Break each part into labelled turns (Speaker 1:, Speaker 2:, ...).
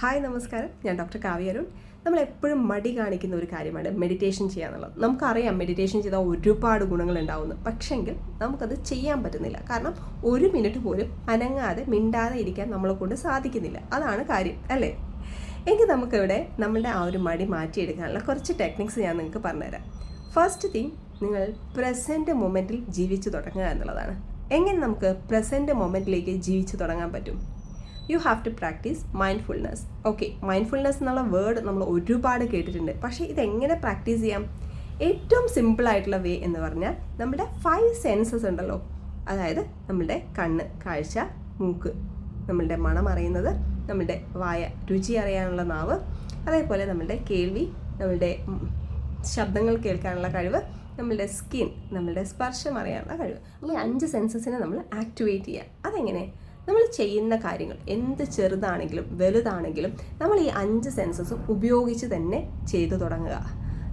Speaker 1: Hi നമസ്കാരം, ഞാൻ doctor Kavya Arun. നമ്മളെപ്പോഴും മടി കാണിക്കുന്ന ഒരു കാര്യമാണ് മെഡിറ്റേഷൻ ചെയ്യാന്നുള്ളത്. നമുക്കറിയാം മെഡിറ്റേഷൻ ചെയ്താൽ ഒരുപാട് ഗുണങ്ങളുണ്ടാവുന്നു, പക്ഷെങ്കിൽ നമുക്കത് ചെയ്യാൻ പറ്റുന്നില്ല. കാരണം ഒരു മിനിറ്റ് പോലും അനങ്ങാതെ മിണ്ടാതെ ഇരിക്കാൻ നമ്മളെ കൊണ്ട് സാധിക്കുന്നില്ല. അതാണ് കാര്യം, അല്ലേ? എങ്കിൽ നമുക്കിവിടെ നമ്മളുടെ ആ ഒരു മടി മാറ്റിയെടുക്കാനുള്ള കുറച്ച് ടെക്നിക്സ് ഞാൻ നിങ്ങൾക്ക് പറഞ്ഞുതരാം. ഫസ്റ്റ് തിങ്, നിങ്ങൾ പ്രസൻറ്റ് മൊമെൻറ്റിൽ ജീവിച്ചു തുടങ്ങുക എന്നുള്ളതാണ്. എങ്ങനെ നമുക്ക് പ്രസൻറ്റ് മൊമെൻറ്റിലേക്ക് ജീവിച്ചു തുടങ്ങാൻ പറ്റും? You have to practise mindfulness. Okay, mindfulness എന്നുള്ള വേർഡ് നമ്മൾ ഒരുപാട് കേട്ടിട്ടുണ്ട്, പക്ഷേ ഇതെങ്ങനെ പ്രാക്ടീസ് ചെയ്യാം? ഏറ്റവും സിമ്പിളായിട്ടുള്ള വേ എന്ന് പറഞ്ഞാൽ നമ്മുടെ 5 സെൻസസ് ഉണ്ടല്ലോ, അതായത് നമ്മളുടെ കണ്ണ്, കാഴ്ച, മൂക്ക്, നമ്മളുടെ മണം അറിയുന്നത്, നമ്മളുടെ വായ, രുചി അറിയാനുള്ള നാവ്, അതേപോലെ നമ്മളുടെ കേൾവി, നമ്മളുടെ ശബ്ദങ്ങൾ കേൾക്കാനുള്ള കഴിവ്, നമ്മളുടെ സ്കിൻ, നമ്മളുടെ സ്പർശം അറിയാനുള്ള കഴിവ്. ഈ 5 സെൻസസിനെ നമ്മൾ ആക്ടിവേറ്റ് ചെയ്യുക. അതെങ്ങനെ? നമ്മൾ ചെയ്യുന്ന കാര്യങ്ങൾ എന്ത് ചെറുതാണെങ്കിലും വലുതാണെങ്കിലും നമ്മൾ ഈ 5 സെൻസസും ഉപയോഗിച്ച് തന്നെ ചെയ്തു തുടങ്ങുക.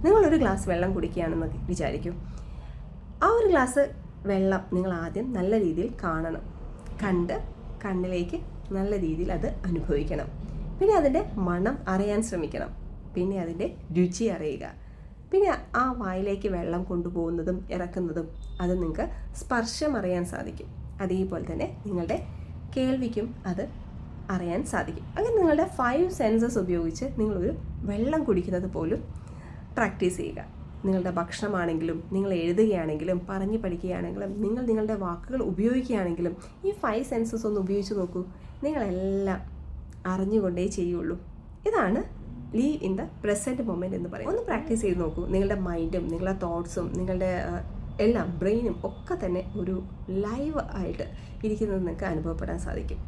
Speaker 1: നിങ്ങളൊരു ഗ്ലാസ് വെള്ളം കുടിക്കുകയാണെന്ന് വിചാരിക്കും. ആ ഒരു ഗ്ലാസ് വെള്ളം നിങ്ങൾ ആദ്യം നല്ല രീതിയിൽ കാണണം, കണ്ട് കണ്ണിലേക്ക് നല്ല രീതിയിൽ അത് അനുഭവിക്കണം. പിന്നെ അതിൻ്റെ മണം അറിയാൻ ശ്രമിക്കണം, പിന്നെ അതിൻ്റെ രുചി അറിയുക, പിന്നെ ആ വായിലേക്ക് വെള്ളം കൊണ്ടുപോകുന്നതും ഇറക്കുന്നതും അത് നിങ്ങൾക്ക് സ്പർശം അറിയാൻ സാധിക്കും. അതേപോലെ തന്നെ നിങ്ങളുടെ കേൾവിക്കും അത് അറിയാൻ സാധിക്കും. അങ്ങനെ നിങ്ങളുടെ 5 സെൻസസ് ഉപയോഗിച്ച് നിങ്ങളൊരു വെള്ളം കുടിക്കുന്നത് പോലും പ്രാക്ടീസ് ചെയ്യുക. നിങ്ങളുടെ ഭക്ഷണമാണെങ്കിലും, നിങ്ങൾ എഴുതുകയാണെങ്കിലും, പറഞ്ഞു പഠിക്കുകയാണെങ്കിലും, നിങ്ങളുടെ വാക്കുകൾ ഉപയോഗിക്കുകയാണെങ്കിലും ഈ 5 സെൻസസ് ഒന്ന് ഉപയോഗിച്ച് നോക്കൂ. നിങ്ങളെല്ലാം അറിഞ്ഞുകൊണ്ടേ ചെയ്യുള്ളൂ. ഇതാണ് leave in the present moment എന്ന് പറയും. ഒന്ന് പ്രാക്ടീസ് ചെയ്ത് നോക്കൂ. നിങ്ങളുടെ മൈൻഡും നിങ്ങളുടെ തോട്ട്സും നിങ്ങളുടെ എല്ലാം ബ്രെയിനും ഒക്കെ തന്നെ ഒരു ലൈവ് ആയിട്ട് ഇരിക്കുന്നത് നിങ്ങൾക്ക് അനുഭവപ്പെടാൻ സാധിക്കും.